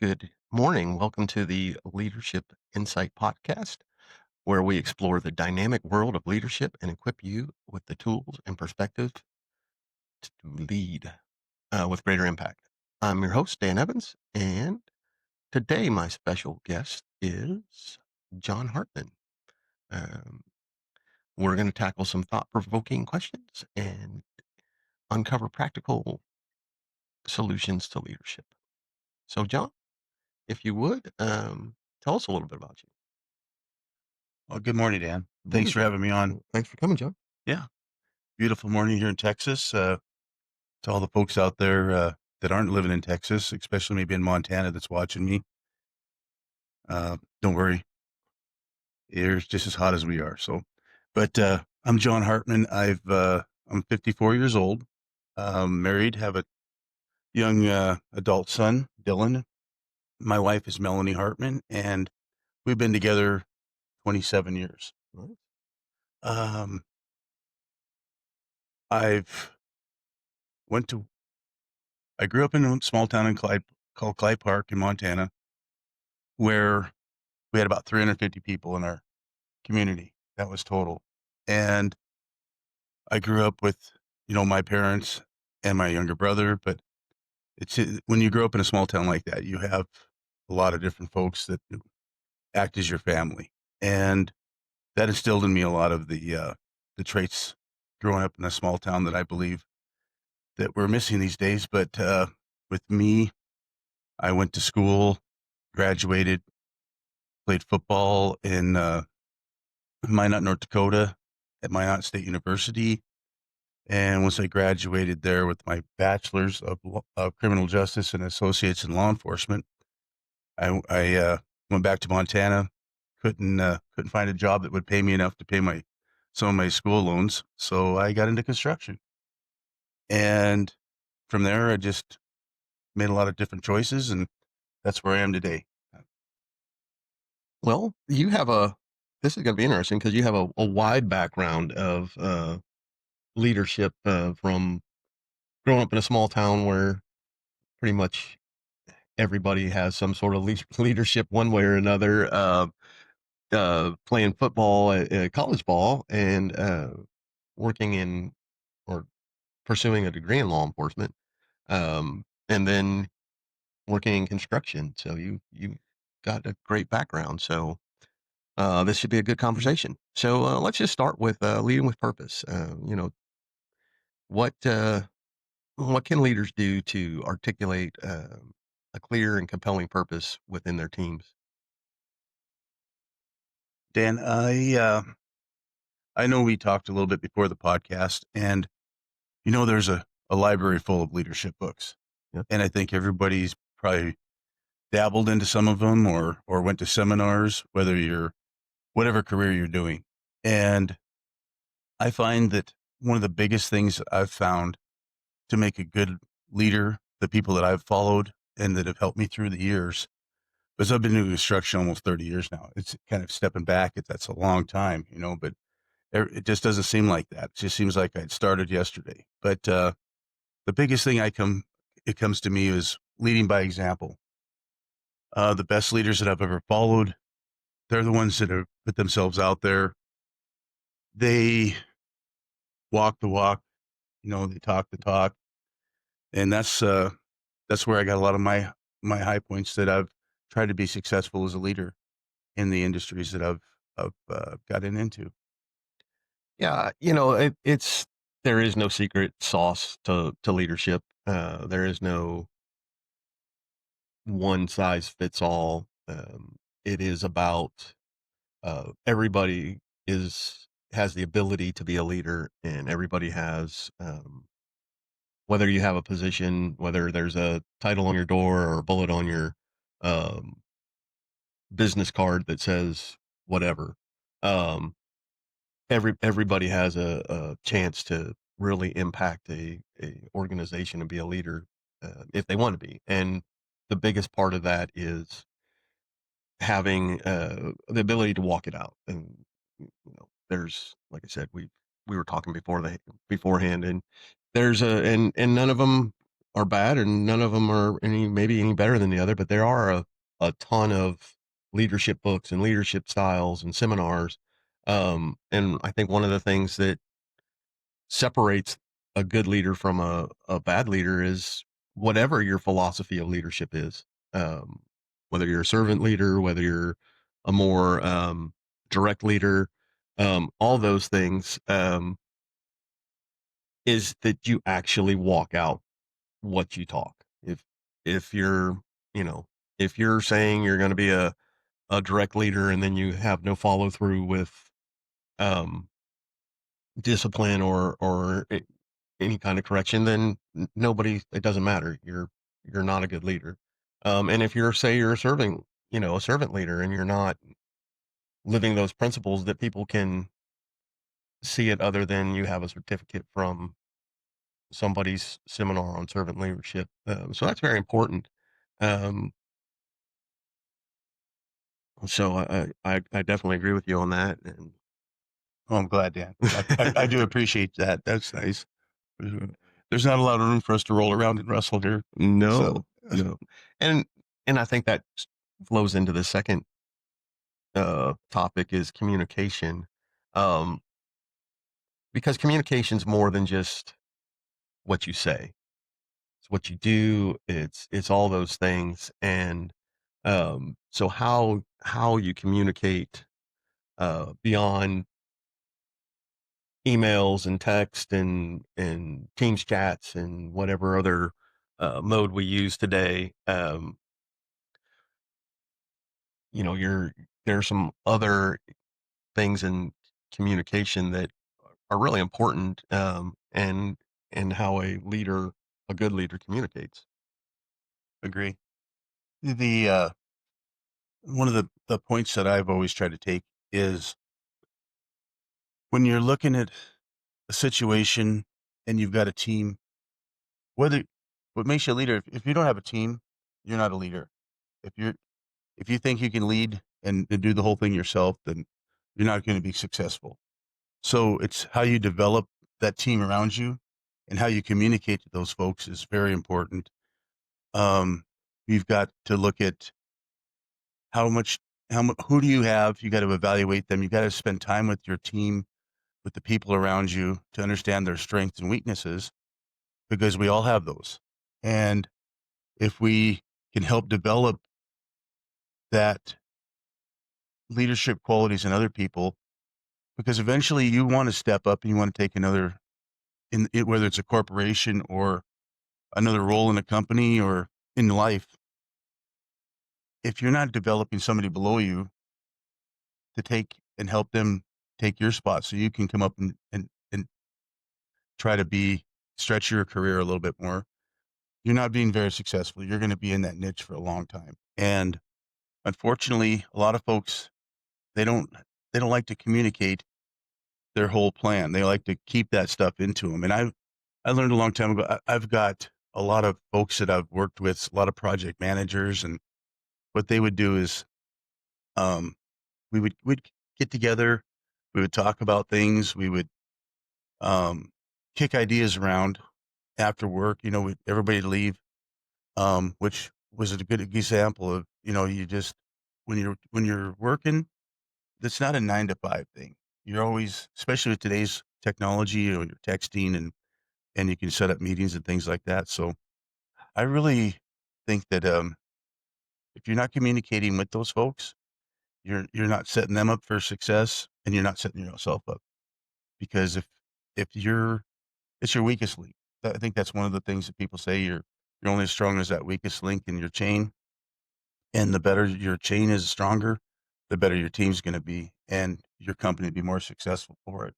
Good morning. Welcome to the Leadership Insight Podcast, where we explore the dynamic world of leadership and equip you with the tools and perspective to lead with greater impact. I'm your host, Dan Evans, and today my special guest is John Hartman. Um, we're going to tackle some thought provoking questions and uncover practical solutions to leadership. So, John, if you would, tell us a little bit about you. Well, good morning, Dan. Thanks for Wonderful. having me on. Thanks for coming, John. Yeah, beautiful morning here in Texas. To all the folks out there that aren't living in Texas, especially maybe in Montana that's watching me, don't worry, it's just as hot as we are. But I'm John Hartman. I'm 54 years old, married, have a young adult son, Dylan. My wife is Melanie Hartman, and we've been together 27 years. Right. Um, I've went to I grew up in a small town in Clyde called Clyde Park in Montana, where we had about 350 people in our community. That was total. And I grew up with, my parents and my younger brother, but when you grow up in a small town like that, you have a lot of different folks that act as your family. And that instilled in me a lot of the traits growing up in a small town that I believe that we're missing these days. But with me, I went to school, graduated, played football in Minot, North Dakota at Minot State University. And once I graduated there with my bachelor's of criminal justice and associates in law enforcement, I went back to Montana. Couldn't find a job that would pay me enough to pay some of my school loans. So I got into construction. And from there, I just made a lot of different choices. And that's where I am today. Well, this is going to be interesting because you have a wide background of leadership from growing up in a small town where pretty much everybody has some sort of leadership one way or another, playing football, college ball, and working in or pursuing a degree in law enforcement, and then working in construction. So you got a great background. So this should be a good conversation. So let's just start with leading with purpose. What uh, what can leaders do to articulate a clear and compelling purpose within their teams? Dan, I know we talked a little bit before the podcast, and there's a library full of leadership books, Yeah. and I think everybody's probably dabbled into some of them or went to seminars, whatever career you're doing. And I find that one of the biggest things I've found to make a good leader, the people that I've followed and that have helped me through the years, because I've been in construction almost 30 years now. It's kind of stepping back. That's a long time, but it just doesn't seem like that. It just seems like I'd started yesterday. But the biggest thing it comes to me is leading by example. The best leaders that I've ever followed, they're the ones that have put themselves out there. They walk the walk, they talk the talk, and that's where I got a lot of my high points that I've tried to be successful as a leader in the industries that I've gotten into. Yeah, it's there is no secret sauce to leadership. There is no one size fits all. It is about everybody is has the ability to be a leader, and everybody has whether you have a position, whether there's a title on your door or a bullet on your um, business card that says whatever. Um, everybody has a chance to really impact a organization and be a leader if they want to be. And the biggest part of that is having the ability to walk it out. And there's like I said, we were talking beforehand, and there's and none of them are bad, and none of them are any better than the other, but there are a ton of leadership books and leadership styles and seminars, and I think one of the things that separates a good leader from a bad leader is whatever your philosophy of leadership is. Um, Whether you're a servant leader, whether you're a more direct leader, all those things is that you actually walk out what you talk. If you're, you know, if you're saying you're going to be a direct leader and then you have no follow through with um, discipline or any kind of correction, then nobody, it doesn't matter. You're not a good leader. And if you're, say you're a serving, a servant leader, and you're not living those principles that people can see it other than you have a certificate from somebody's seminar on servant leadership. So that's very important. Um, so I definitely agree with you on that. And Oh, I'm glad, Dan. I do appreciate that. That's nice. There's not a lot of room for us to roll around and wrestle here. no, So, no, and and I think that flows into the second topic is communication, um, because communication's more than just what you say. It's what you do. It's all those things, and so how you communicate beyond emails and text and Teams chats and whatever other mode we use today. You're there's some other things in communication that are really important, and how a good leader communicates. agree. The one of the points that I've always tried to take is when you're looking at a situation and you've got a team, whether what makes you a leader, if you don't have a team, you're not a leader. If you're if you think you can lead and do the whole thing yourself, then you're not going to be successful. So it's how you develop that team around you and how you communicate to those folks is very important. Um, you've got to look at how much, who do you have? You got to evaluate them. You got to spend time with your team, with the people around you to understand their strengths and weaknesses because we all have those. And if we can help develop that leadership qualities in other people, because eventually you want to step up and you want to take another in it, whether it's a corporation or another role in a company or in life. If you're not developing somebody below you to take and help them take your spot so you can come up and try to stretch your career a little bit more, you're not being very successful. You're going to be in that niche for a long time. And unfortunately, a lot of folks, they don't, they don't like to communicate their whole plan. They like to keep that stuff into them. And I learned a long time ago, I've got a lot of folks that I've worked with, a lot of project managers, and what they would do is, um, we'd get together, we would talk about things, we would, um, kick ideas around after work, everybody would leave, which was a good example of, you just, when you're working, it's not a 9 to 5 thing. You're always, especially with today's technology, you're texting and you can set up meetings and things like that. So I really think that, if you're not communicating with those folks, you're not setting them up for success and you're not setting yourself up because if you're it's your weakest link. I think that's one of the things that people say you're only as strong as that weakest link in your chain, and the better your chain is stronger, the better your team's going to be and your company be more successful for it.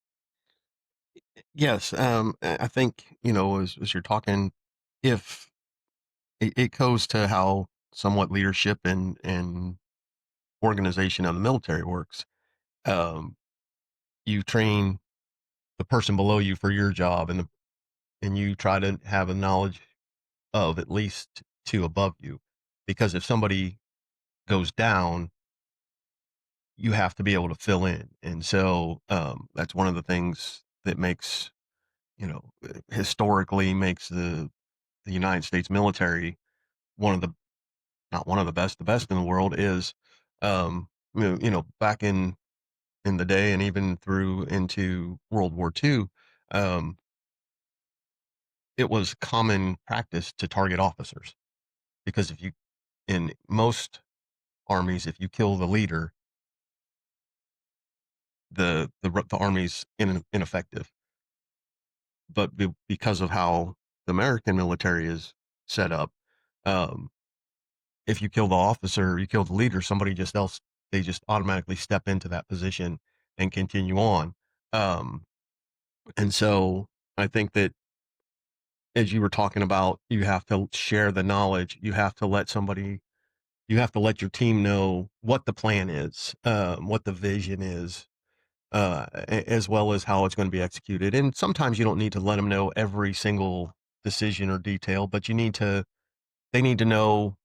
Yes, I think as you're talking, if it goes to how somewhat leadership and organization of the military works. Um, you train the person below you for your job, and you try to have a knowledge of at least two above you, because if somebody goes down, you have to be able to fill in, and so that's one of the things that makes historically makes the United States military, one of the not one of the best in the world is, back in the day and even through into World War II, um, it was common practice to target officers because if you in most armies, if you kill the leader, the army's ineffective. But because of how the American military is set up, um, if you kill the officer, you kill the leader, somebody just else they just automatically step into that position and continue on. Um, and so I think that as you were talking about, you have to share the knowledge. You have to let your team know what the plan is, what the vision is, as well as how it's going to be executed. And sometimes you don't need to let them know every single decision or detail, but they need to know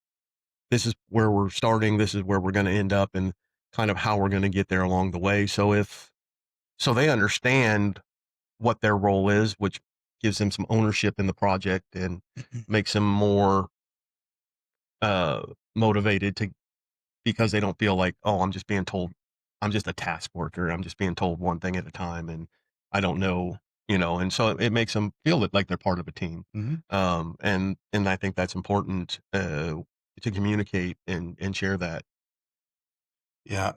this is where we're starting, this is where we're going to end up, and kind of how we're going to get there along the way. So they understand what their role is, which gives them some ownership in the project and makes them more uh, motivated to because they don't feel like, oh, I'm just being told I'm just a task worker. I'm just being told one thing at a time and I don't know, and so it makes them feel that like they're part of a team. Mhm. And I think that's important to communicate and share that. Yeah,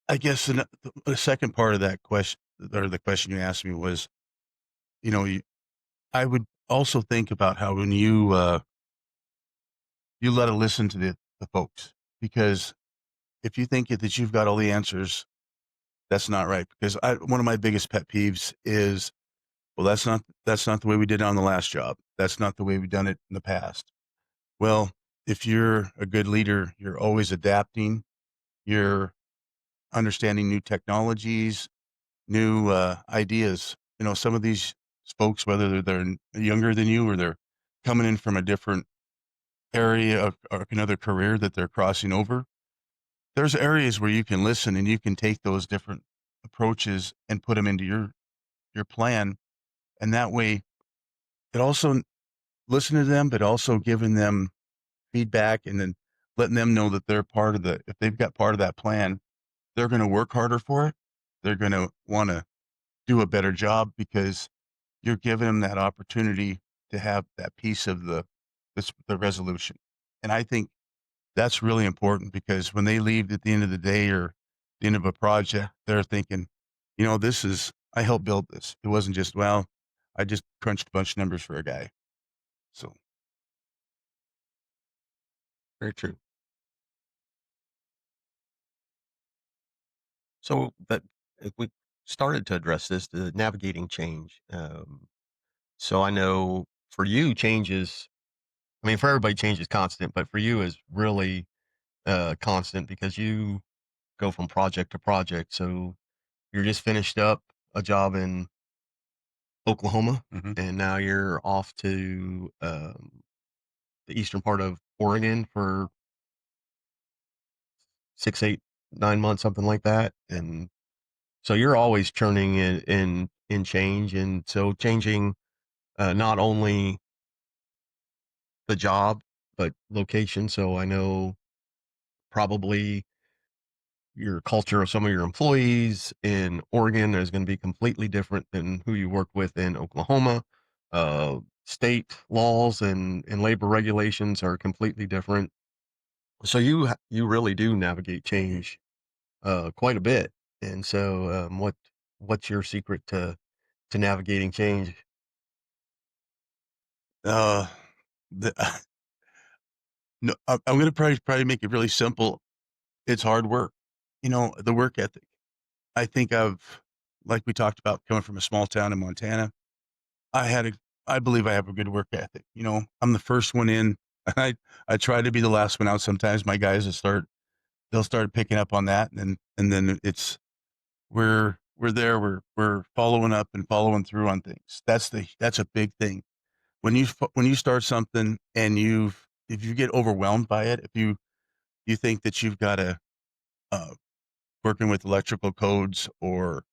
I guess the second part of that question or the question you asked me was, you know, I would also think about how when you let to listen to the folks, because if you think that you've got all the answers, that's not right. Because one of my biggest pet peeves is, well, that's not the way we did it on the last job. That's not the way we've done it in the past. Well, if you're a good leader, you're always adapting. You're understanding new technologies, new ideas. Some of these folks, whether they're younger than you or they're coming in from a different area of or another career that they're crossing over, there's areas where you can listen and you can take those different approaches and put them into your plan. And that way, it also listen to them, but also giving them feedback and then letting them know that they're part of if they've got part of that plan, they're going to work harder for it. They're going to want to do a better job because you're giving them that opportunity to have that piece of the resolution. And I think that's really important because when they leave at the end of the day or the end of a project, they're thinking, I helped build this. It wasn't just, well, I just crunched a bunch of numbers for a guy. So, Very true. So that if we started to address this, the navigating change. So I know for you, change is, I mean, for everybody, change is constant, but for you is really constant because you go from project to project. So you're just finished up a job in Oklahoma, mhm. and now you're off to the eastern part of Oregon for 6, 8, 9 months, something like that. And so you're always churning in change, and so changing not only the job but location. So I know probably your culture of some of your employees in Oregon is going to be completely different than who you work with in Oklahoma. State laws and labor regulations are completely different. So you really do navigate change quite a bit. And so what's your secret to navigating change? Uh, the, no, I'm going to probably make it really simple. It's hard work. The work ethic. I think like we talked about coming from a small town in Montana, I had a, I believe I have a good work ethic. I'm the first one in. I try to be the last one out. Sometimes my guys they'll start picking up on that, and then we're there. We're following up and following through on things. That's a big thing. When you start something and if you get overwhelmed by it, if you think that you've got to uh, working with electrical codes or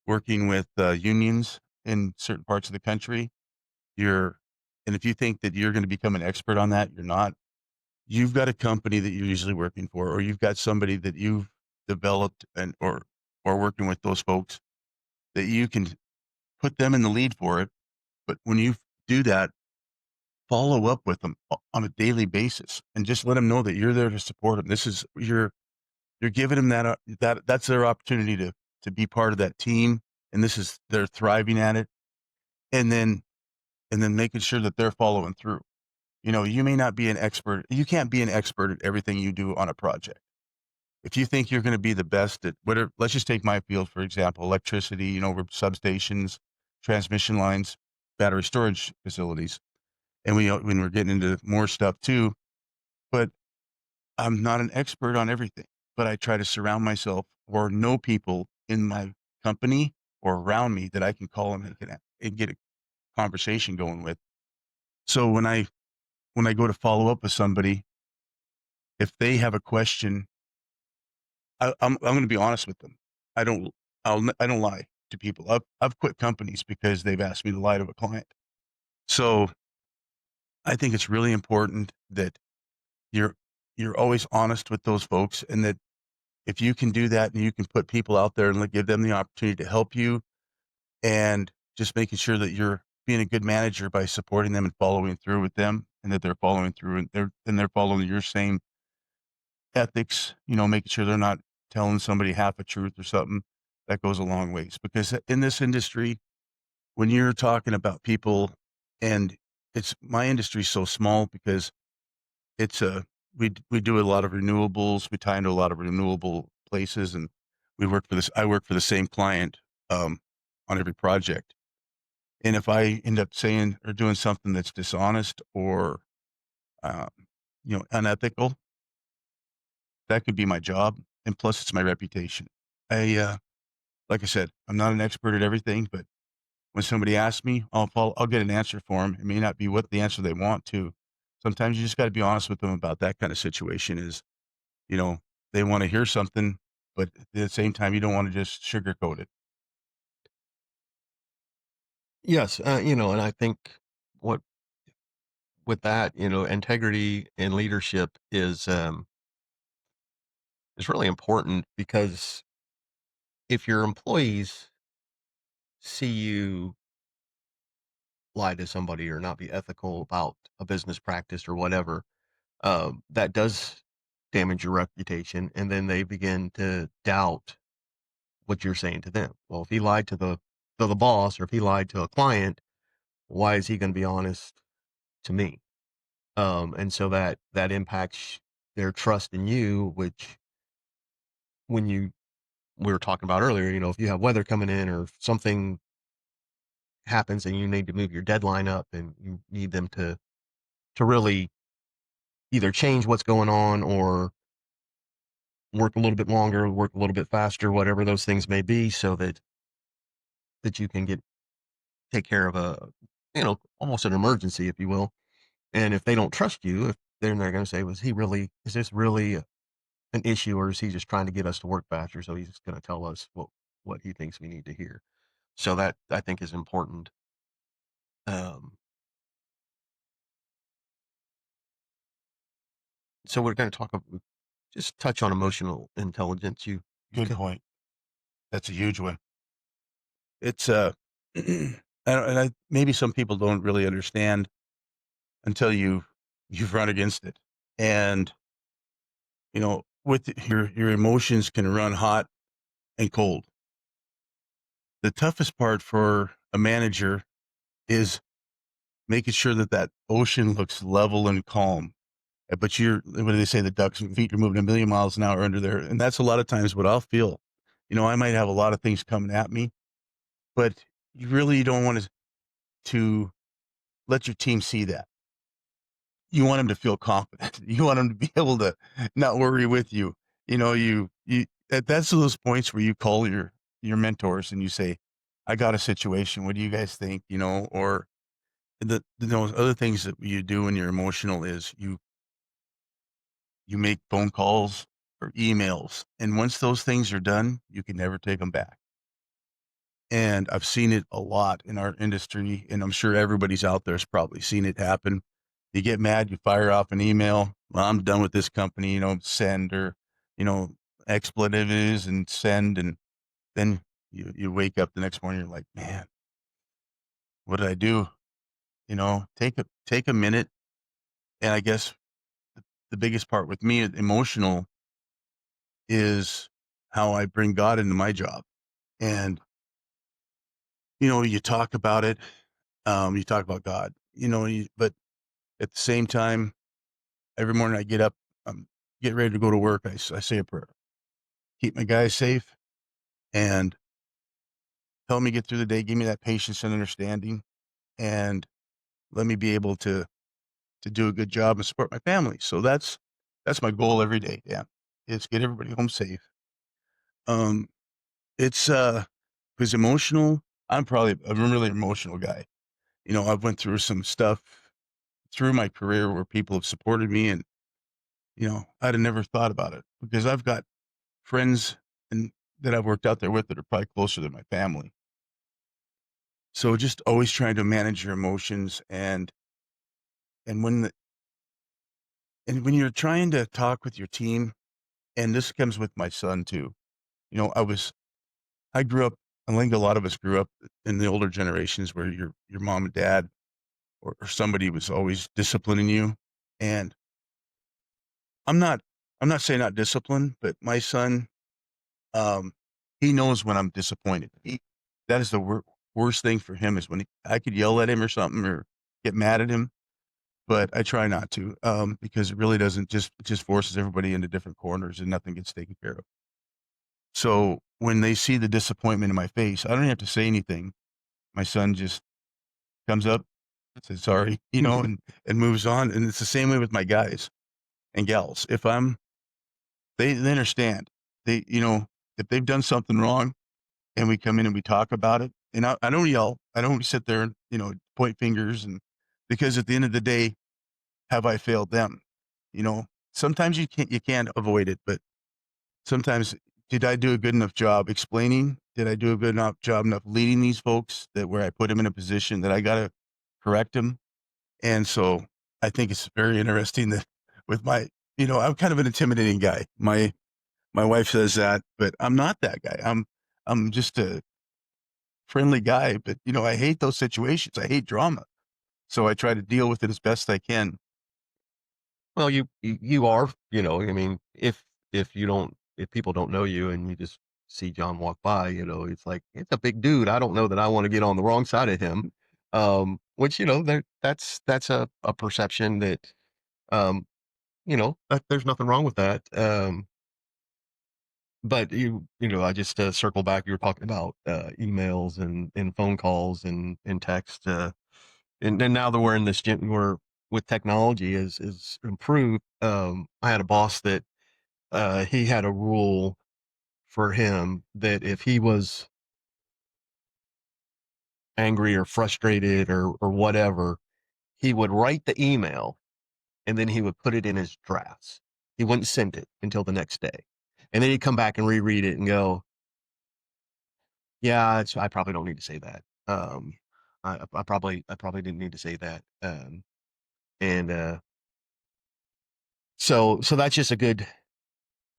working with unions in certain parts of the country, you're And if you think that you're gonna become an expert on that, you're not. You've got a company that you're usually working for, or you've got somebody that you've developed and or working with those folks that you can put them in the lead for it. But when you do that, follow up with them on a daily basis and just let them know that you're there to support them. This is you're giving them that that's their opportunity to be part of that team, and this is they're thriving at it, and then making sure that they're following through. You know, you may not be an expert. You can't be an expert at everything you do on a project. If you think you're going to be the best at whatever, let's just take my field for example, electricity. You know, we're substations, transmission lines, battery storage facilities, and when we're getting into more stuff too. But I'm not an expert on everything, but I try to surround myself or know people in my company or around me that I can call and get a conversation going with. So when I go to follow up with somebody, if they have a question, I'm going to be honest with them. I don't I don't lie to people. I've quit companies because they've asked me to lie to a client. So I think it's really important that you're you're always honest with those folks, and that if you can do that and you can put people out there and give them the opportunity to help you, and just making sure that you're being a good manager by supporting them and following through with them, and that they're following through and they're following your same ethics, you know, making sure they're not telling somebody half a truth or something, that goes a long ways. Because in this industry, when you're talking about people, and it's my industry's so small because it's a we do a lot of renewables, we tie into a lot of renewable places, and I work for the same client, um, on every project. And if I end up saying or doing something that's dishonest or, um, unethical, that could be my job, and plus it's my reputation. Like I said, I'm not an expert at everything, but when somebody asks me, I'll get an answer for them. It may not be what the answer they want to. Sometimes you just gotta be honest with them about that kind of situation is, you know, they wanna hear something, but at the same time, you don't wanna just sugarcoat it. Yes, and I think what with that, integrity and leadership is really important because if your employees see you lie to somebody or not be ethical about a business practice or whatever, that does damage your reputation, and then they begin to doubt what you're saying to them. Well, if he lied to the boss, or if he lied to a client, why is he going to be honest to me? And so that impacts their trust in you, which when you we were talking about earlier, if you have weather coming in or if something happens and you need to move your deadline up and you need them to really either change what's going on or work a little bit longer, work a little bit faster, whatever those things may be, so that you can take care of almost an emergency, if you will. And if they don't trust you, if then they're going to say, is this really an issue, or is he just trying to get us to work faster? So he's just going to tell us what he thinks we need to hear. So that I think is important. Um, so we're going to just touch on emotional intelligence. You Good can, point. That's a huge one. It's, and I maybe some people don't really understand until you've run against it. And, with your emotions can run hot and cold. The toughest part for a manager is making sure that that ocean looks level and calm. But what do they say? The ducks' feet are moving a million miles an hour under there. And that's a lot of times what I'll feel. I might have a lot of things coming at me, but you really don't want to let your team see that. You want them to feel confident. You want them to be able to not worry with you. That's those points where you call your mentors and you say, "I got a situation. What do you guys think?" Or those other things that you do when you're emotional is you make phone calls or emails, and once those things are done, you can never take them back. And I've seen it a lot in our industry, and I'm sure everybody's out there has probably seen it happen. You get mad, you fire off an email. Well, I'm done with this company, send, or, you know, expletive is and send. And then you wake up the next morning, you're like, man, what did I do? Take a minute. And I guess the biggest part with me, emotional, is how I bring God into my job. And, you talk about it. You talk about God, but at the same time, every morning I get up, get ready to go to work. I say a prayer, keep my guys safe, and help me get through the day. Give me that patience and understanding, and let me be able to do a good job and support my family. So that's my goal every day. Yeah, is get everybody home safe. Um, it's because emotional. I'm a really emotional guy. I've went through some stuff through my career where people have supported me, and I'd have never thought about it because I've got friends and that I've worked out there with that are probably closer than my family. So just always trying to manage your emotions, and when the, and when you're trying to talk with your team, and this comes with my son too. You know, I grew up, I think a lot of us grew up in the older generations where your mom and dad or somebody was always disciplining you. And I'm not I'm not saying not disciplined, but my son, um, he knows when I'm disappointed. That is the worst thing for him is when I could yell at him or something or get mad at him, but I try not to, because it really doesn't it just forces everybody into different corners and nothing gets taken care of. So when they see the disappointment in my face, I don't have to say anything. My son just comes up, says sorry, and moves on. And it's the same way with my guys and gals. If they understand. They, if they've done something wrong and we come in and we talk about it, and I don't yell, I don't sit there and, point fingers, and because at the end of the day, have I failed them? You know, sometimes you can't avoid it, but sometimes did I do a good enough job explaining? Did I do a good enough job enough leading these folks that where I put them in a position that I got to correct them? And so I think it's very interesting that with I'm kind of an intimidating guy. My wife says that, but I'm not that guy. I'm just a friendly guy, but I hate those situations. I hate drama. So I try to deal with it as best I can. Well, you are, I mean, if people don't know you and you just see John walk by, it's like it's a big dude. I don't know that I want to get on the wrong side of him. Which that's a perception that um, there's nothing wrong with that. But I just circle back. You were talking about emails and phone calls and text. And now that we're in this we're with technology is improved. I had a boss that he had a rule for him that if he was angry or frustrated or whatever, he would write the email and then he would put it in his drafts. He wouldn't send it until the next day, and then he'd come back and reread it and go, "Yeah, I probably don't need to say that. I probably didn't need to say that." And so that's just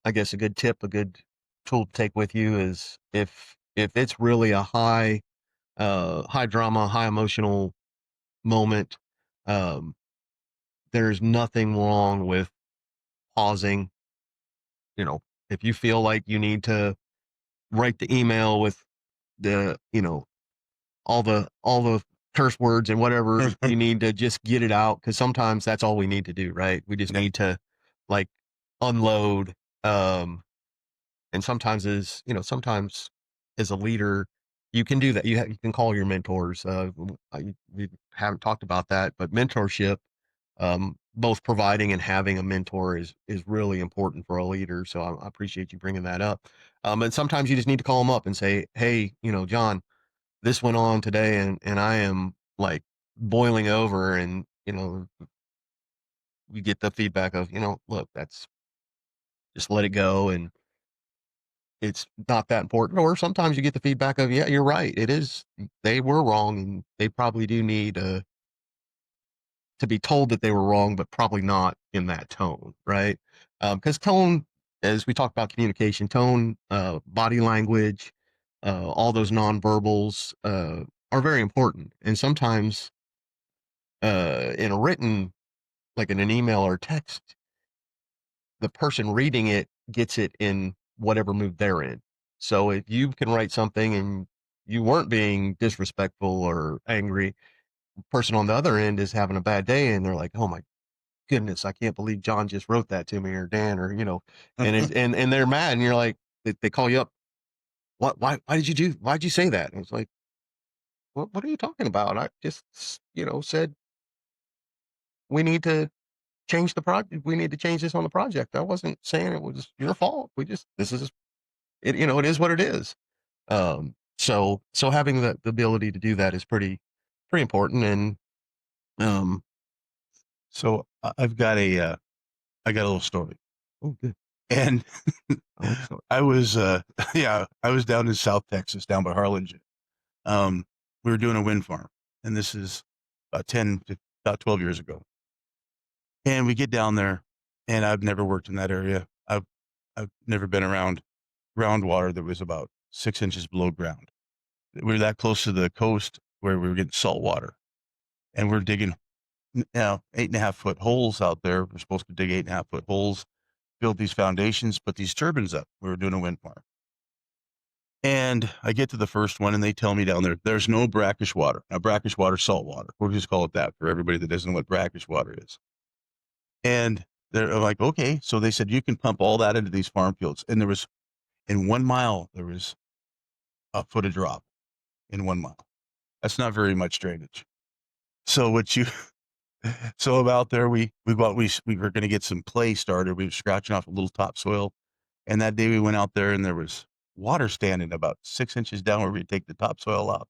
I guess a good tip, a good tool to take with you is if it's really a high drama, high emotional moment, um, there's nothing wrong with pausing. You know, if you feel like you need to write the email with the, all the curse words and whatever you need to just get it out because sometimes that's all we need to do, right? We just Yeah. need to like unload. Um, and sometimes as a leader you can do that. You can call your mentors. We haven't talked about that, but mentorship, both providing and having a mentor is really important for a leader. So I appreciate you bringing that up. And sometimes you just need to call them up and say, hey, John, this went on today and I am like boiling over, and we get the feedback of, look, that's just let it go. And it's not that important. Or sometimes you get the feedback of, yeah, you're right. It is, they were wrong and they probably do need to be told that they were wrong, but probably not in that tone, right? Because tone, as we talk about communication, tone, body language, all those nonverbals are very important. And sometimes in a written, like in an email or text, the person reading it gets it in whatever mood they're in. So if you can write something and you weren't being disrespectful or angry, the person on the other end is having a bad day and they're like, "Oh my goodness, I can't believe John just wrote that to me," or Dan, or and they're mad, and you're like, they call you up. Why did you do? Why'd you say that? And it's like, what are you talking about? I just said we need to change the project. We need to change this on the project. I wasn't saying it was your fault. We just this is it. It is what it is. So having the ability to do that is pretty important. And um, So I got a little story. oh, good. And I like so. I was, yeah, I was down in South Texas, down by Harlingen. Um, we were doing a wind farm, and this is about 12 years ago. And we get down there, and I've never worked in that area. I've never been around groundwater that was about 6 inches below ground. We were that close to the coast where we were getting salt water, and we're digging, 8.5 foot holes out there. We're supposed to dig 8.5 foot holes, build these foundations, put these turbines up. We were doing a wind farm. And I get to the first one and they tell me down there, there's no brackish water. Now, brackish water, salt water. We'll just call it that for everybody that doesn't know what brackish water is. And they're like, okay. So they said, you can pump all that into these farm fields. And there was, in 1 mile, there was a foot of drop in 1 mile. That's not very much drainage. So so out there, we were going to get some clay started. We were scratching off a little topsoil. And that day we went out there and there was water standing about 6 inches down where we take the topsoil out.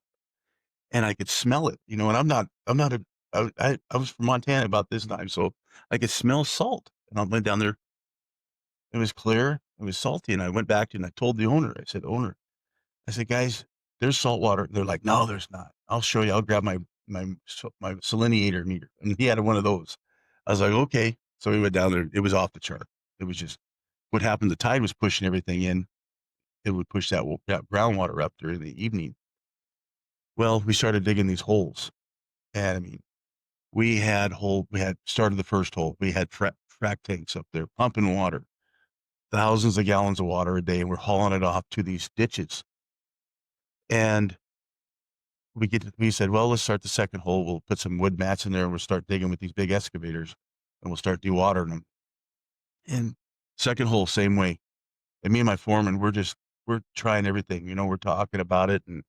And I could smell it, and I'm not a I was from Montana about this time, so I could smell salt. And I went down there, it was clear, it was salty, and I went back and I told the owner, I said, "Owner," I said, "Guys, there's salt water." They're like, "No, there's not. I'll show you. I'll grab my saliniator meter." And he had one of those. I was like, "Okay." So we went down there. It was off the chart. It was just what happened, the tide was pushing everything in. It would push that groundwater up during the evening. Well, we started digging these holes, and I mean, we had started the first hole. We had frac tanks up there pumping water, thousands of gallons of water a day, and we're hauling it off to these ditches. And we said, well, let's start the second hole. We'll put some wood mats in there and we'll start digging with these big excavators and we'll start dewatering them. And second hole, same way. And me and my foreman, we're trying everything, we're talking about it. And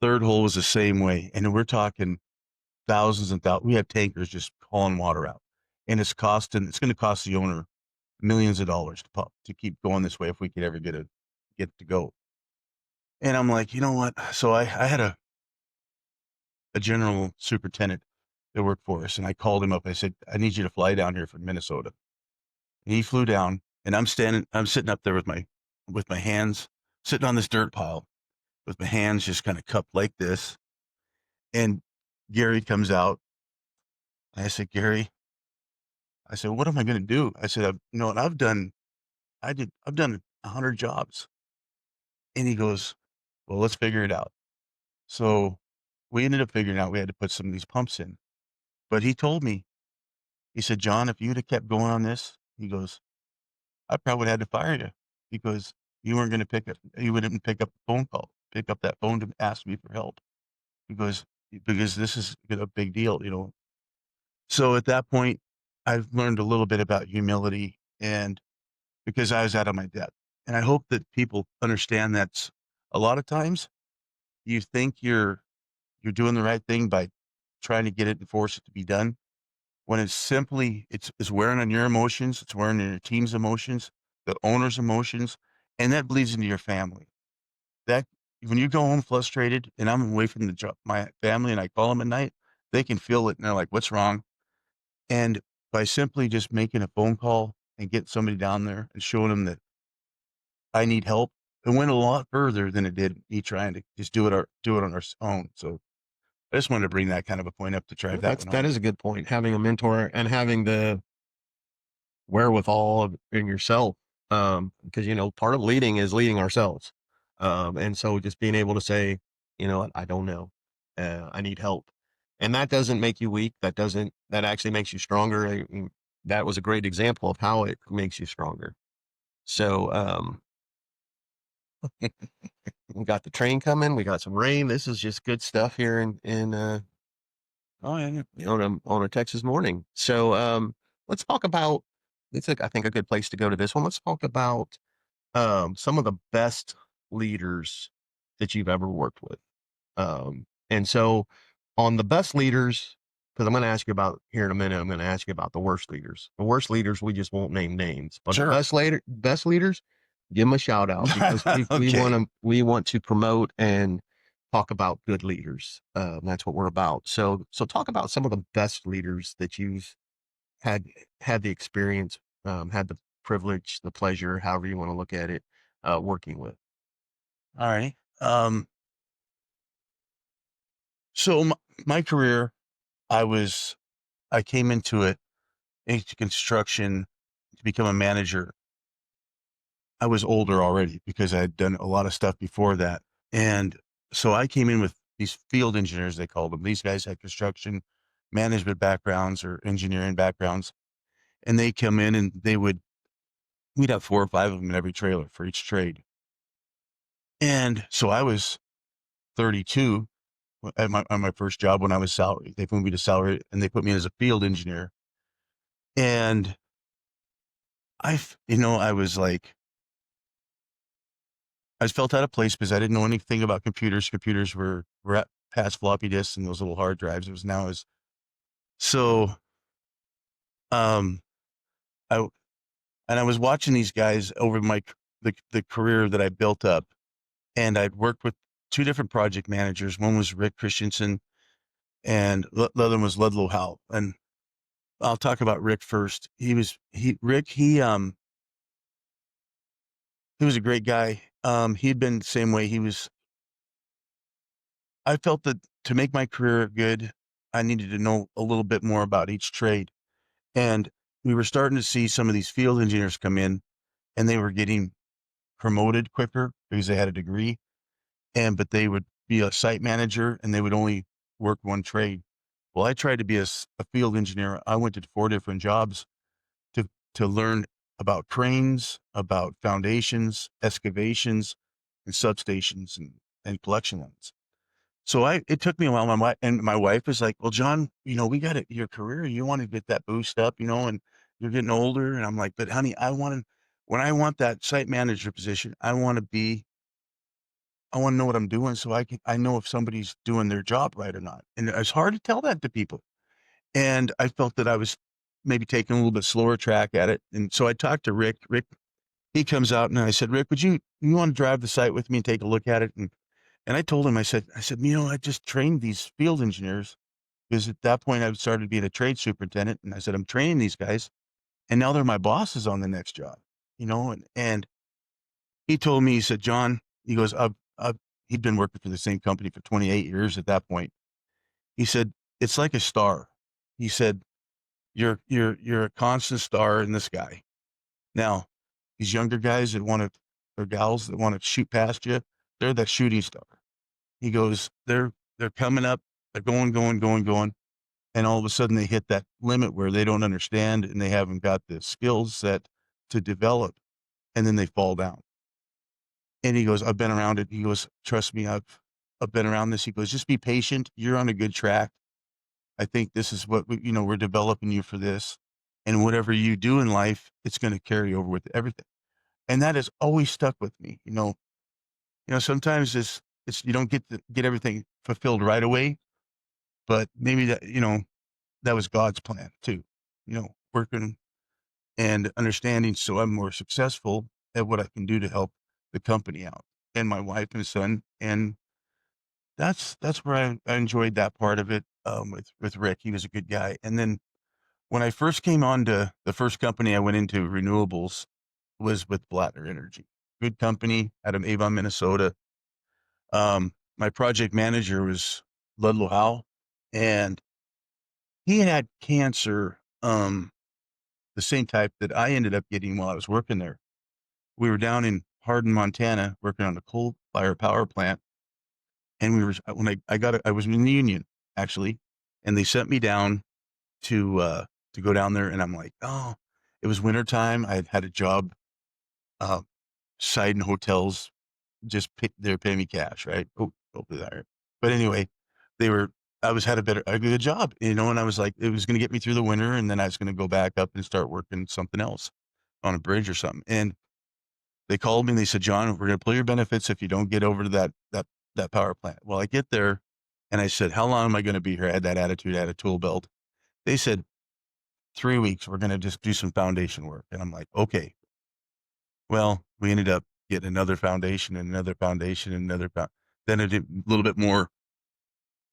third hole was the same way. And we're talking thousands and thousands. We have tankers just hauling water out. And it's going to cost the owner millions of dollars to pump to keep going this way if we could ever get it to go. And I'm like, you know what? So I had a general superintendent that worked for us, and I called him up. I said, I need you to fly down here from Minnesota. And he flew down, and I'm sitting up there with my hands sitting on this dirt pile with my hands just kind of cupped like this. And Gary comes out. And I said, Gary, I said, what am I going to do? I said, I've done 100 jobs. And he goes, well, let's figure it out. So we ended up figuring out we had to put some of these pumps in. But he told me, he said, John, if you'd have kept going on this, he goes, I probably would have had to fire you because you wouldn't pick up the phone call, pick up that phone to ask me for help because, because this is a big deal. So at that point, I've learned a little bit about humility and because I was out of my depth. And I hope that people understand that a lot of times you think you're doing the right thing by trying to get it and force it to be done when it's wearing on your emotions, it's wearing on your team's emotions, the owner's emotions, and that bleeds into your family. That when you go home frustrated and I'm away from the job, my family, and I call them at night, they can feel it and they're like, what's wrong? And by simply just making a phone call and getting somebody down there and showing them that I need help. It went a lot further than it did me trying to just do it on our own. So I just wanted to bring that kind of a point up to drive Well, that one that home. is a good point. Having a mentor and having the wherewithal in yourself, because part of leading is leading ourselves, and so just being able to say, what, I don't know, I need help, and that doesn't make you weak. That actually makes you stronger. That was a great example of how it makes you stronger. So, we got the train coming. We got some rain. This is just good stuff here in Oh yeah, on a Texas morning. So, let's talk about. I think a good place to go to this one. Let's talk about some of the best leaders that you've ever worked with. And so, on the best leaders, because I'm going to ask you about here in a minute, I'm going to ask you about the worst leaders. The worst leaders, we just won't name names, but the sure. best leaders, give them a shout out because Okay. we want to promote and talk about good leaders. That's what we're about. So talk about some of the best leaders that you've had had the experience, had the privilege, the pleasure, however you want to look at it, working with. All right. So my career, I was I came into construction to become a manager. I was older already because I had done a lot of stuff before that. And so I came in with these field engineers, they called them. These guys had construction management backgrounds or engineering backgrounds. And they come in and we'd have 4 or 5 of them in every trailer for each trade. And so I was 32 at on my first job when I was salary. They moved me to salary and they put me as a field engineer. And I was like, I felt out of place because I didn't know anything about computers. Computers were at past floppy disks and those little hard drives. It was now as so. Um, I and I was watching these guys over the career that I built up, and I'd worked with 2 different project managers. One was Rick Christensen, and the other one was Ludlow Howe. And I'll talk about Rick first. He was a great guy. He'd been the same way. I felt that to make my career good, I needed to know a little bit more about each trade. And we were starting to see some of these field engineers come in and they were getting promoted quicker because they had a degree. But they would be a site manager and they would only work one trade. Well, I tried to be a field engineer. I went to 4 different jobs to learn about cranes, about foundations, excavations, and substations and collection lines. So it took me a while. My wife was like, "Well, John, we got it. Your career, you want to get that boost up, and you're getting older." And I'm like, "But honey, when I want that site manager position, I want to know what I'm doing so I know if somebody's doing their job right or not." And it's hard to tell that to people. And I felt that I was maybe taking a little bit slower track at it. And so I talked to Rick. Rick, he comes out and I said, "Rick, you want to drive the site with me and take a look at it?" And I told him, I said, I just trained these field engineers because at that point I started being a trade superintendent. And I said, I'm training these guys and now they're my bosses on the next job, and he told me, he said, John, he goes, he'd been working for the same company for 28 years at that point. He said, it's like a star. He said, you're a constant star in the sky. Now, these younger guys or gals that want to shoot past you, they're that shooting star. He goes, they're coming up, they're going, going, going, going, and all of a sudden they hit that limit where they don't understand and they haven't got the skill set to develop, and then they fall down. And he goes, I've been around it. He goes, trust me, I've been around this. He goes, just be patient. You're on a good track. I think this is what we're developing you for this, and whatever you do in life, it's going to carry over with everything. And that has always stuck with me. Sometimes it's you don't get everything fulfilled right away, but maybe that was God's plan too. Working and understanding so I'm more successful at what I can do to help the company out and my wife and son. And that's where I enjoyed that part of it. With Rick, he was a good guy. And then when I first came on to the first company I went into renewables was with Blattner Energy. good company out of Avon, Minnesota. My project manager was Ludlow Howe, and he had cancer, the same type that I ended up getting while I was working there. We were down in Hardin, Montana, working on a coal fire power plant, and we were when I was in the union actually, and they sent me down to go down there, and I'm like, oh, it was wintertime. I had a job, uh, side in hotels, they were paying me cash, right? Oh, hopefully that. But anyway, they were. I was had a good job, and I was like, it was going to get me through the winter, and then I was going to go back up and start working something else on a bridge or something. And they called me and they said, John, we're going to pull your benefits if you don't get over to that power plant. Well, I get there, and I said, how long am I going to be here? I had that attitude, I had a tool belt. They said 3 weeks. We're going to just do some foundation work, and I'm like, okay. Well, we ended up getting another foundation and another foundation and another then I did a little bit more.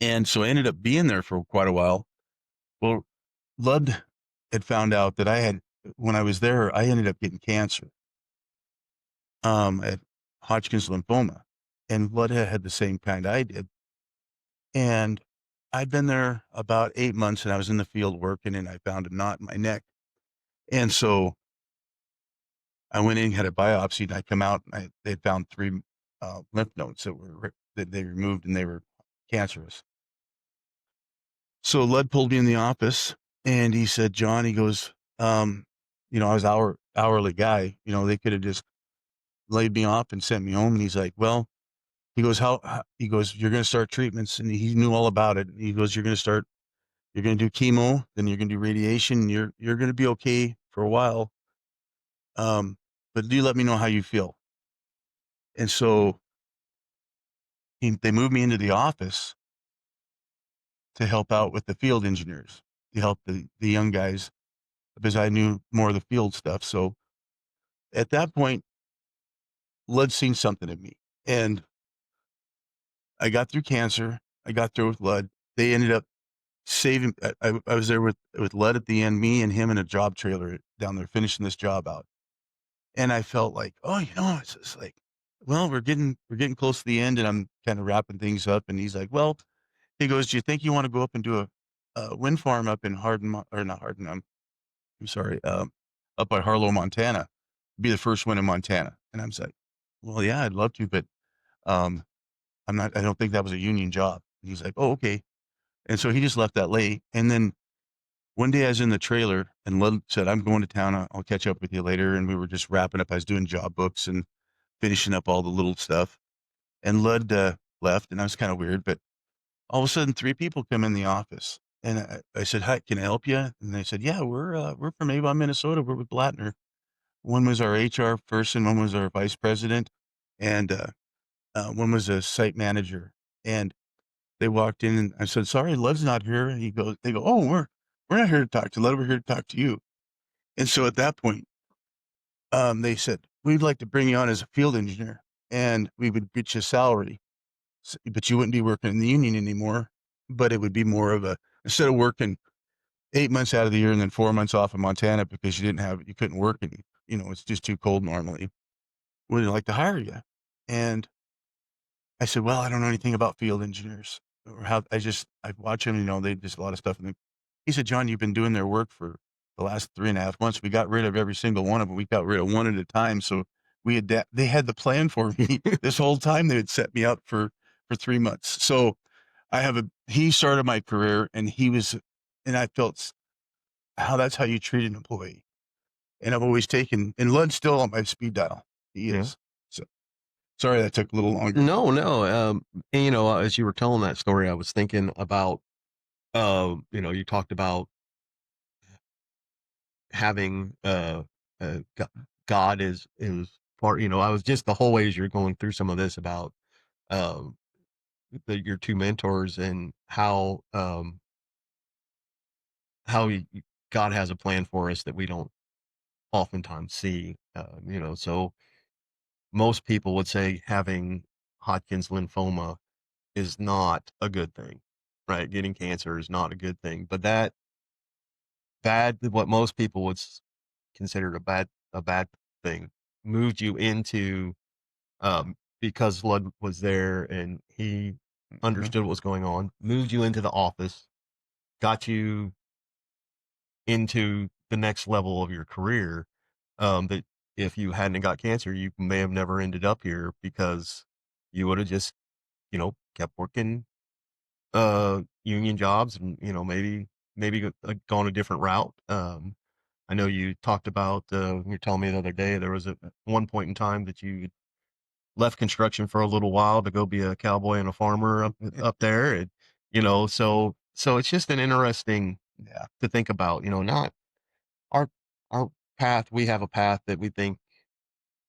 And so I ended up being there for quite a while. Well, Lud had found out that when I was there, I ended up getting cancer, at Hodgkin's lymphoma. And Lud had the same kind I did. And I'd been there about 8 months, and I was in the field working, and I found a knot in my neck. And so I went in, had a biopsy, and I come out, and they found 3 lymph nodes that they removed, and they were cancerous. So Lud pulled me in the office, and he said, "John," he goes, I was hourly guy. They could have just laid me off and sent me home. And he's like, "Well," he goes, he goes, "You're going to start treatments," and he knew all about it. He goes, you're going to do chemo, then you're going to do radiation. And you're going to be okay for a while, but do let me know how you feel." And so they moved me into the office to help out with the field engineers, to help the young guys because I knew more of the field stuff. So at that point, Lud seen something in me, and I got through cancer. I got through with Lud. They ended up saving. I was there with Lud at the end, me and him in a job trailer down there finishing this job out, and I felt like, oh, it's just like, well, we're getting close to the end, and I'm kind of wrapping things up. And he's like, well, he goes, do you think you want to go up and do a wind farm up in or not Hardin? I'm sorry, up by Harlow, Montana. Be the first one in Montana. And I was like, well, yeah, I'd love to, but um, I don't think that was a union job. And he's like, oh, okay. And so he just left that late. And then one day I was in the trailer, and Lud said, I'm going to town. I'll catch up with you later. And we were just wrapping up. I was doing job books and finishing up all the little stuff. And Lud left, and that was kind of weird. But all of a sudden, 3 people come in the office. And I said, hi, can I help you? And they said, yeah, we're from Avon, Minnesota. We're with Blattner. One was our HR person, one was our vice president, and one was a site manager. And they walked in, and I said, "Sorry, Lud's not here." And they go, "Oh, we're not here to talk to Lud. We're here to talk to you." And so at that point, they said, "We'd like to bring you on as a field engineer, and we would get you a salary, but you wouldn't be working in the union anymore. But it would be more of a instead of working 8 months out of the year and then 4 months off in Montana because you couldn't work any. It's just too cold normally. Would like to hire you?" And I said, "Well, I don't know anything about field engineers or how I watch them, they just a lot of stuff." And he said, "John, you've been doing their work for the last 3.5 months. We got rid of every single one of them. We got rid of one at a time. So they had the plan for me this whole time. They had set me up for 3 months. So he started my career, and I felt how that's how you treat an employee. And I've always and Lud's still on my speed dial. He Yeah. is. So sorry that took a little longer. No, no. And, as you were telling that story, I was thinking about, you talked about having, God is part, I was just the whole way as you're going through some of this about, um, your 2 mentors and how God has a plan for us that we don't oftentimes see, so most people would say having Hodgkin's lymphoma is not a good thing, right? Getting cancer is not a good thing, but what most people would consider a bad thing moved you into, because Lud was there and he Mhm. understood what was going on, moved you into the office, got you into the next level of your career. That if you hadn't got cancer, you may have never ended up here because you would have just, kept working union jobs and, gone a different route. I know you talked about, you were telling me the other day there was at one point in time that you left construction for a little while to go be a cowboy and a farmer up there, and, so it's just an interesting Yeah. to think about, not our our path. We have a path that we think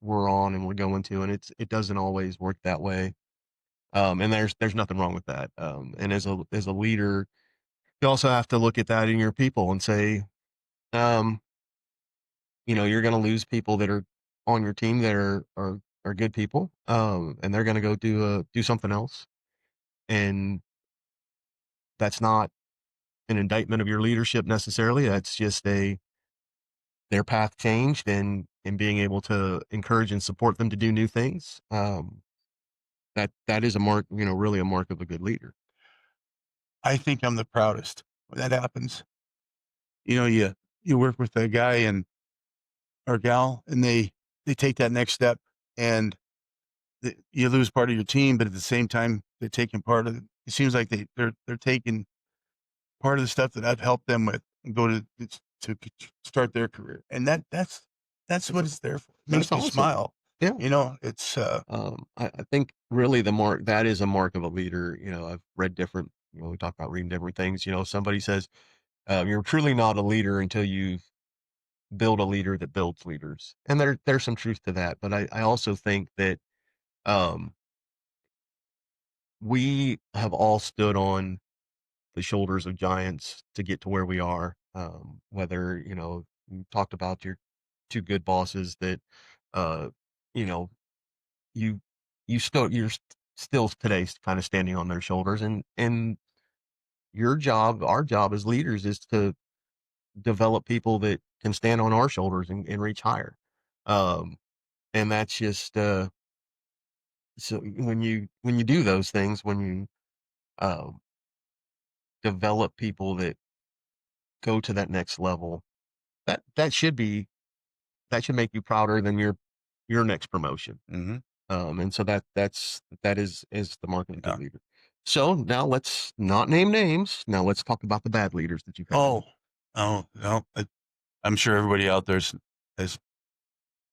we're on and we're going to, and it doesn't always work that way. And there's nothing wrong with that. And as a leader, you also have to look at that in your people and say, um, you're going to lose people that are on your team that are good people, and they're going to go do something else, and that's not an indictment of your leadership necessarily. That's just a their path changed, and being able to encourage and support them to do new things. That is a mark, really a mark of a good leader. I think I'm the proudest when that happens. You work with a guy and or gal, and they take that next step, and you lose part of your team, but at the same time, they're taking part of it seems like they're taking part of the stuff that I've helped them with and go to start their career, and that's what it's there for. It That's makes me awesome. smile. Yeah. It's, I think really the mark that is a mark of a leader. I've read different, we talk about reading different things. Somebody says, you're truly not a leader until you build a leader that builds leaders. And there's some truth to that. But I also think that, um, we have all stood on the shoulders of giants to get to where we are. Whether, you talked about your two good bosses that, uh, you know, you still today kind of standing on their shoulders, and our job as leaders is to develop people that can stand on our shoulders and reach higher. Um, and that's just, so when you do those things, when you, um, develop people that go to that next level, that should make you prouder than your next promotion. mhm, And so that is the mark of a good yeah. leader. So now let's not name names. Now let's talk about the bad leaders that you've had. Oh, oh, well, I'm sure everybody out there has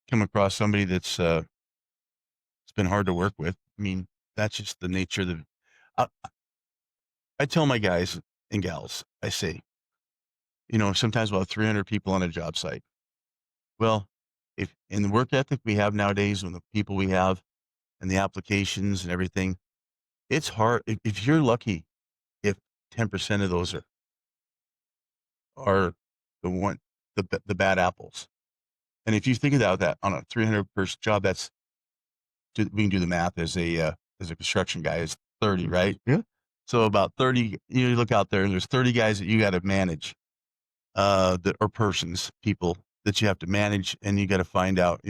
come across somebody it's been hard to work with. I mean, that's just the nature of the I I tell my guys and gals, I say, sometimes we'll have 300 people on a job site. Well, if in the work ethic we have nowadays and the people we have and the applications and everything, it's hard. If you're lucky, if 10% of those are the one, the bad apples. And if you think about that on a 300 person job, we can do the math as a construction guy is 30, right? Yeah. So about 30, you look out there and there's 30 guys that you got to manage, that or persons, people that you have to manage, and you got to find out,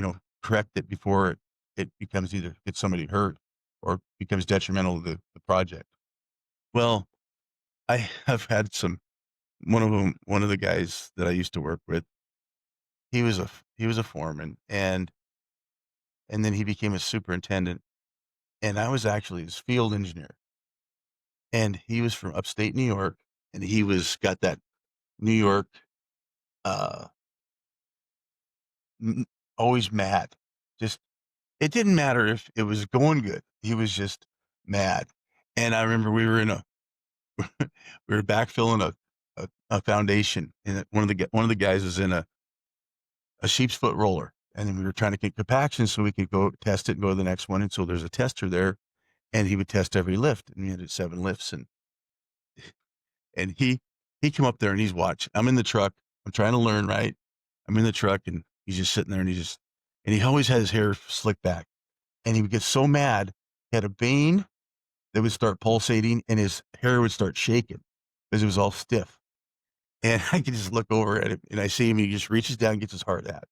correct it before it becomes either gets somebody hurt or becomes detrimental to the project. Well, I have had one of the guys that I used to work with, he was a foreman, and then he became a superintendent, and I was actually his field engineer, and he was from upstate New York, and he was got that New York, uh, m always mad. Just it didn't matter if it was going good, he was just mad, and I remember we were in a we were backfilling a foundation, and one of the guys was in a sheep's foot roller, and then we were trying to get compaction so we could go test it and go to the next one, and so there's a tester there, and he would test every lift, and we had 7 lifts, and he come up there and he's watching. I'm in the truck. I'm trying to learn, right? I'm in the truck and he's just sitting there and he always had his hair slicked back. And he would get so mad, he had a vein that would start pulsating and his hair would start shaking because it was all stiff. And I could just look over at him and I see him, he just reaches down and gets his hard hat.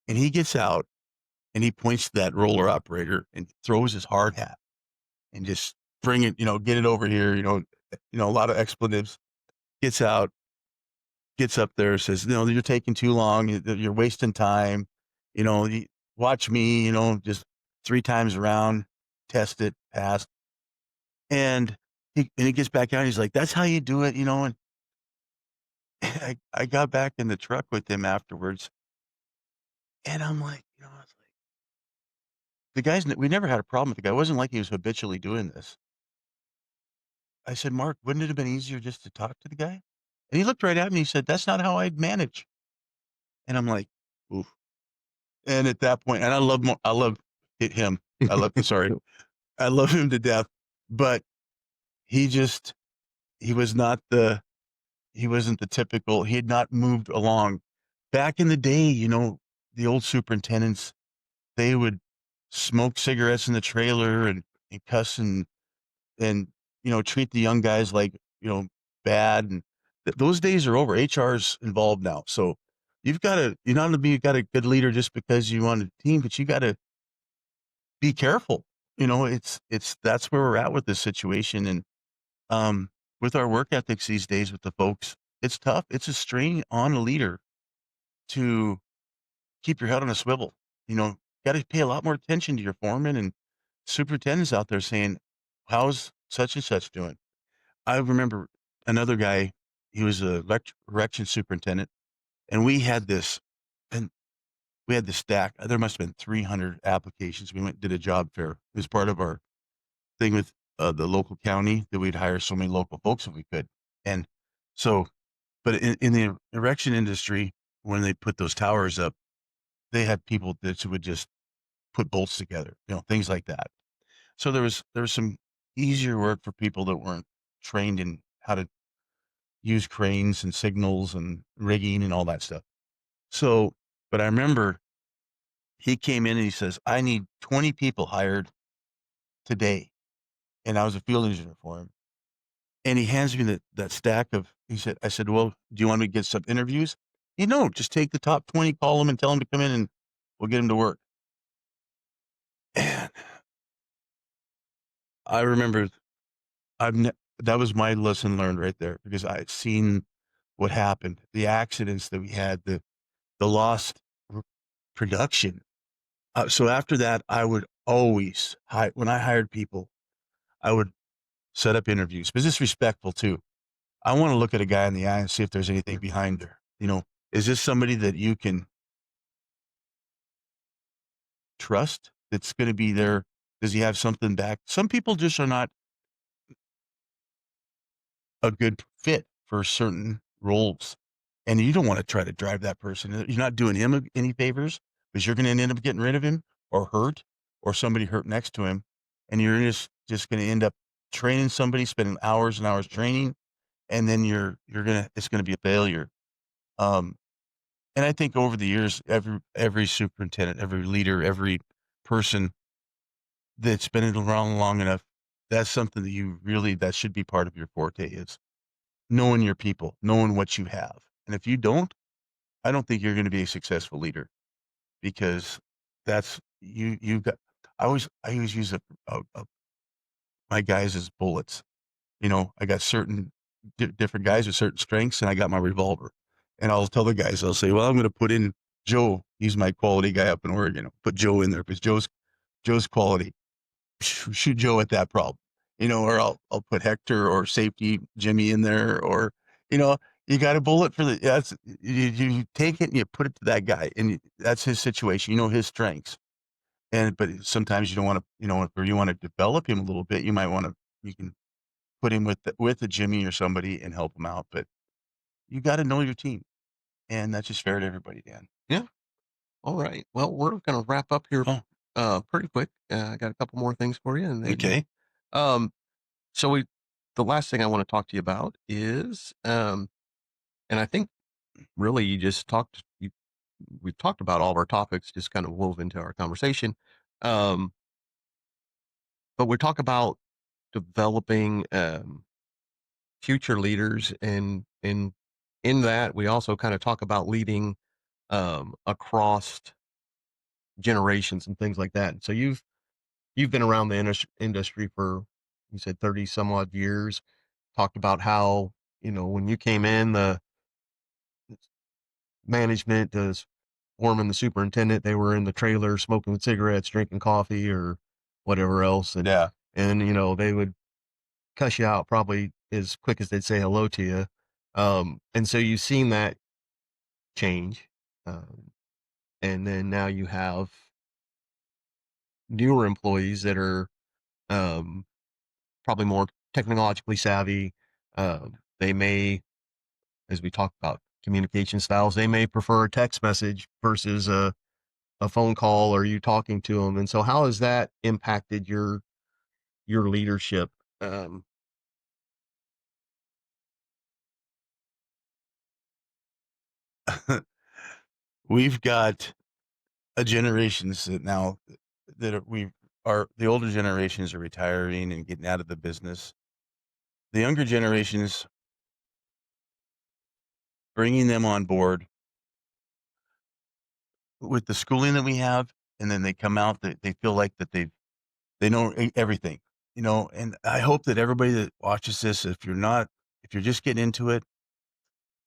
And he gets out and he points to that roller operator and throws his hard hat and just bring it, get it over here, a lot of expletives, gets out, gets up there, says, no, you're taking too long. You're wasting time. You know, watch me, just 3 times around, test it, pass. And he gets back out. He's like, that's how you do it, and I got back in the truck with him afterwards. And I'm like, it's like, we never had a problem with the guy. It wasn't like he was habitually doing this. I said, Mark, wouldn't it have been easier just to talk to the guy? And he looked right at me. He said, that's not how I'd manage. And I'm like, oof. And at that point, and I love him. Sorry, I love him to death. But he just, he was not he wasn't the typical, he had not moved along. Back in the day, the old superintendents, they would smoke cigarettes in the trailer and cuss and treat the young guys like bad, and those days are over. HR's involved now, so you not only got a good leader just because you want a team, but you got to be careful. It's that's where we're at with this situation, and um with our work ethics these days with the folks, it's tough. It's a strain on a leader to keep your head on a swivel. Got to pay a lot more attention to your foreman and superintendents out there saying, how's such and such doing? I remember another guy, he was a erection superintendent, and and we had this stack. There must have been 300 applications. We went and did a job fair. It was part of our thing with the local county that we'd hire so many local folks if we could. And so, but in the erection industry, when they put those towers up, they had people that would just put bolts together, things like that. So there was some easier work for people that weren't trained in how to use cranes and signals and rigging and all that stuff. So, but I remember he came in and he says, I need 20 people hired today. And I was a field engineer for him. And he hands me that stack I said, well, do you want me to get some interviews? No, just take the top 20, call them and tell them to come in and we'll get them to work. And I remember that was my lesson learned right there, because I had seen what happened, the accidents that we had, the lost production. So after that, I would always, when I hired people, I would set up interviews, but it's respectful too. I want to look at a guy in the eye and see if there's anything behind there. Is this somebody that you can trust that's going to be there? Does he have something back? Some people just are not a good fit for certain roles. And you don't want to try to drive that person. You're not doing him any favors, because you're going to end up getting rid of him or hurt, or somebody hurt next to him. And you're just going to end up training somebody, spending hours and hours training. And then it's going to be a failure. Um, and I think over the years, every superintendent, every leader, every person that's been around long enough, that's something that should be part of your forte, is knowing your people, knowing what you have. And if you don't, I don't think you're going to be a successful leader, because that's you got. I always use my guys as bullets. I got certain different guys with certain strengths, and I got my revolver. And I'll tell the guys, I'll say, well, I'm going to put in Joe. He's my quality guy up in Oregon. I'll put Joe in there because Joe's quality. Shoot Joe at that problem, or I'll put Hector or safety Jimmy in there, or you know, you got a bullet for you take it and you put it to that guy, and that's his situation. His strengths, but sometimes you don't want to, or you want to develop him a little bit. You can put him with a Jimmy or somebody and help him out, but you got to know your team, and that's just fair to everybody, Dan. Yeah. All right. Well, we're going to wrap up here Oh, pretty quick. I got a couple more things for you, and then okay. um, so the last thing I want to talk to you about is and I think really we've talked about all of our topics, just kind of wove into our conversation. Um, but we talk about developing future leaders, and in that we also kind of talk about leading across generations and things like that. So you've been around the industry for, you said, 30 some odd years. Talked about how, when you came in, the management, does foreman, the superintendent, they were in the trailer smoking cigarettes, drinking coffee, or whatever else, Yeah. and they would cuss you out probably as quick as they'd say hello to you. And so you've seen that change, um, and then now you have newer employees that are, um, probably more technologically savvy. They may, as we talked about communication styles, they may prefer a text message versus a phone call or you talking to them. And so how has that impacted your leadership? Um, We've got a generations that now that are the older generations are retiring and getting out of the business. The younger generations, bringing them on board with the schooling that we have, and then they come out, they feel like that they know everything, and I hope that everybody that watches this, if you're just getting into it,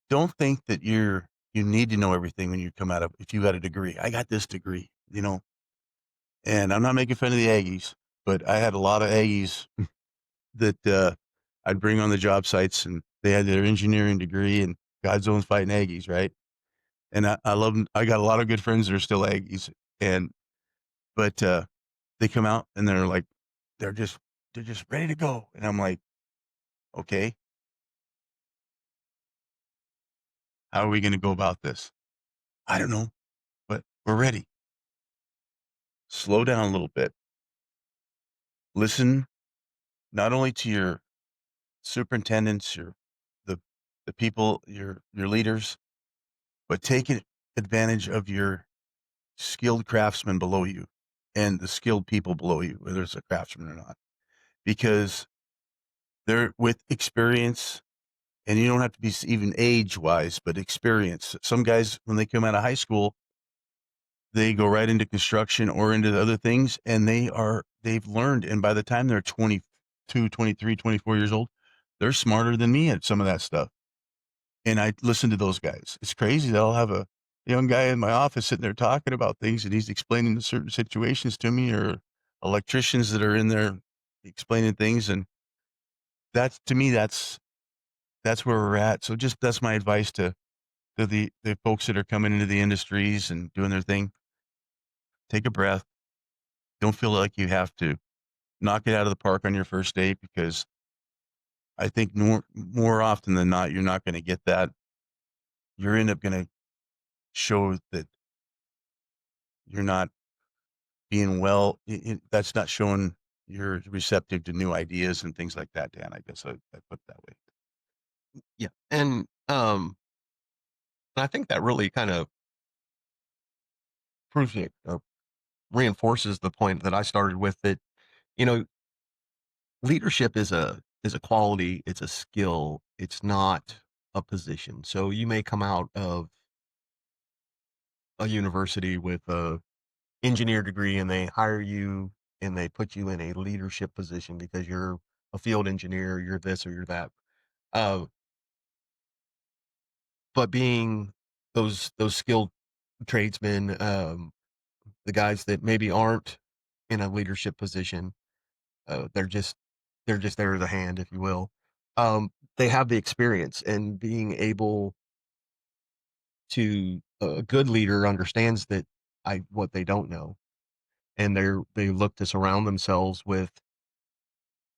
don't think that you need to know everything when you come out of if you got a degree. I got this degree, and I'm not making fun of the Aggies, but I had a lot of Aggies that, I'd bring on the job sites, and they had their engineering degree, and God's own fighting Aggies, right? And I love 'em. I got a lot of good friends that are still Aggies, and but, they come out and they're just they're just ready to go, and I'm like, "Okay, how are we gonna go about this?" "I don't know, but we're ready." Slow down a little bit. Listen not only to your superintendents, the the people, your leaders, but take advantage of your skilled craftsmen below you and the skilled people below you, whether it's a craftsman or not, because they're with experience, and you don't have to be even age wise, but experience. Some guys, when they come out of high school, they go right into construction or into the other things, and they've learned. And by the time they're 22, 23, 24 years old, they're smarter than me at some of that stuff. And I listen to those guys. It's crazy that I'll have a young guy in my office sitting there talking about things, and he's explaining certain situations to me, or electricians that are in there explaining things. And that's, to me, that's where we're at. So just that's my advice to the folks that are coming into the industries and doing their thing. Take a breath. Don't feel like you have to knock it out of the park on your first date, because I think more often than not, you're not going to get that. You're end up going to show that you're not being that's not showing you're receptive to new ideas and things like that, Dan. I guess I put it that way. yeah. And I think that really kind of proves it, reinforces the point that I started with, that, you know, leadership is a quality, it's a skill, it's not a position. So you may come out of a university with a engineer degree and they hire you and they put you in a leadership position because you're a field engineer, you're this or you're that. Uh, but being those skilled tradesmen, the guys that maybe aren't in a leadership position, they're just there as a hand, if you will. They have the experience, and being able to, a good leader understands that I what they don't know, and they look to surround themselves with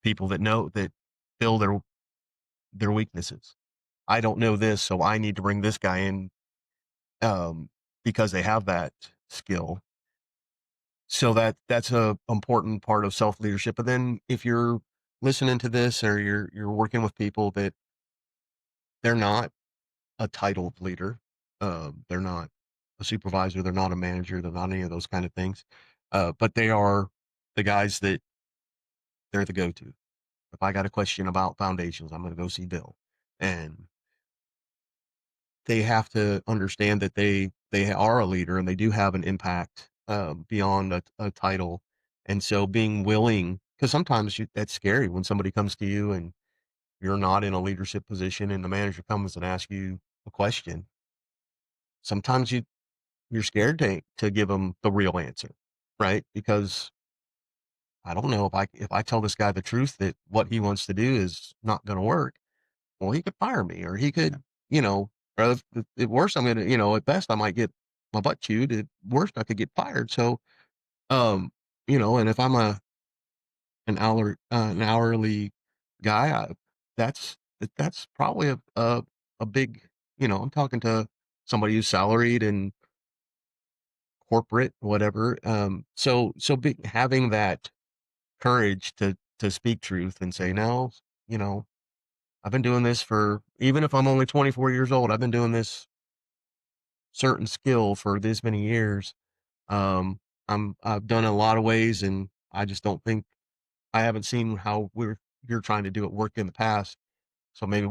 people that know, that fill their weaknesses. I don't know this, so I need to bring this guy in, um, because they have that skill. So that's a important part of self leadership. But then if you're listening to this, or you're working with people that they're not a titled leader, they're not a supervisor, they're not a manager, they're not any of those kind of things, but they are the guys that they're the go to. If I got a question about foundations, I'm going to go see Bill, and they have to understand that they are a leader and they do have an impact beyond a title. And so being willing, because sometimes that's scary when somebody comes to you and you're not in a leadership position and the manager comes and asks you a question. Sometimes you're scared to give them the real answer, right? Because I don't know if I tell this guy the truth that what he wants to do is not going to work. Well, he could fire me, or he Yeah. could, or at worst, I'm gonna, at best, I might get my butt chewed. At worst, I could get fired. So, um, and if I'm an hourly guy, that's probably a big, I'm talking to somebody who's salaried and corporate, whatever. Having that courage to speak truth and say, no, you know, I've been doing this for, even if I'm only 24 years old, I've been doing this certain skill for this many years. Um, I've done it a lot of ways, and I just don't think I haven't seen how you're trying to do it work in the past. So maybe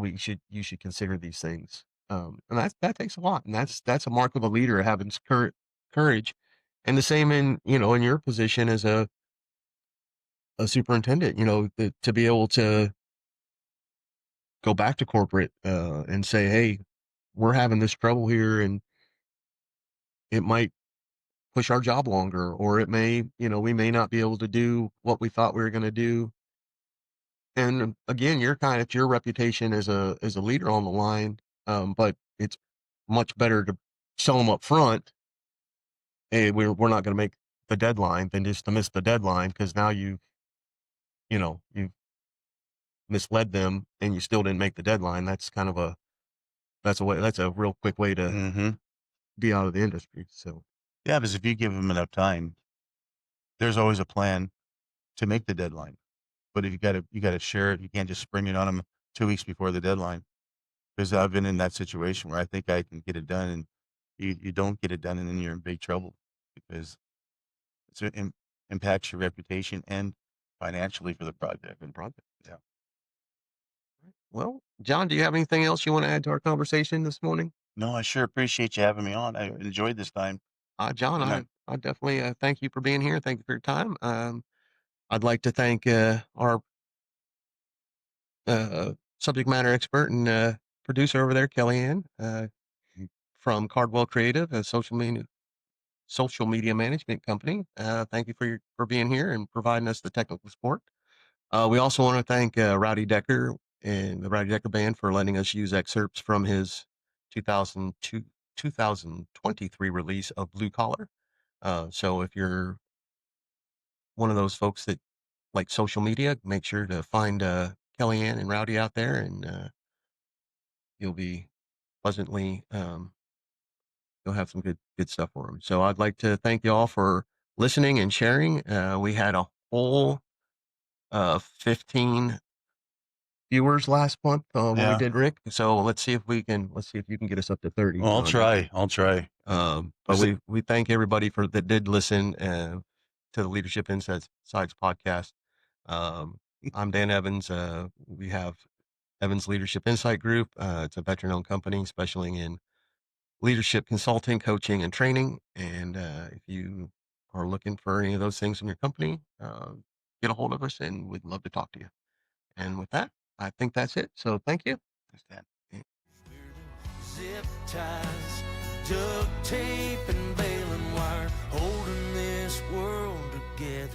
you should consider these things. And that takes a lot, and that's a mark of a leader, having courage. And the same in, in your position as a superintendent, to be able to go back to corporate, and say, hey, we're having this trouble here, and it might push our job longer, or it may, we may not be able to do what we thought we were going to do. And again, it's your reputation as a leader on the line. But it's much better to tell them up front, hey, we're not going to make the deadline, than just to miss the deadline, because now you've misled them and you still didn't make the deadline. That's a real quick way to Mhm. be out of the industry. So Yeah, because if you give them enough time, there's always a plan to make the deadline. But if you gotta share it, you can't just spring it on them 2 weeks before the deadline. Because I've been in that situation where I think I can get it done, and you don't get it done, and then you're in big trouble because it impacts your reputation and financially for the project. good project. Yeah. Well, John, do you have anything else you want to add to our conversation this morning? No, I sure appreciate you having me on. I enjoyed this time, John, and I definitely thank you for being here. Thank you for your time. I'd like to thank our subject matter expert and producer over there, Kellyanne, from Cardwell Creative, a social media management company. Thank you for being here and providing us the technical support. We also want to thank Rowdy Decker and the Rowdy Decker Band for letting us use excerpts from his 2002, 2023 release of Blue Collar. So if you're one of those folks that like social media, make sure to find Kellyanne and Rowdy out there, and you'll be pleasantly, you'll have some good stuff for them. So I'd like to thank you all for listening and sharing. We had a whole 15 viewers last month when we yeah. did Rick. So let's see if you can get us up to 30, Well, I'll John. try. I'll try. But Was it we thank everybody for that did listen to the Leadership Insights podcast. Um, I'm Dan Evans. We have Evans Leadership Insight Group. It's a veteran-owned company specializing in leadership consulting, coaching, and training. And if you are looking for any of those things in your company, get a hold of us, and we'd love to talk to you. And with that, I think that's it. So thank you. understand? Zip ties, duct tape, and baling wire, holding this world together.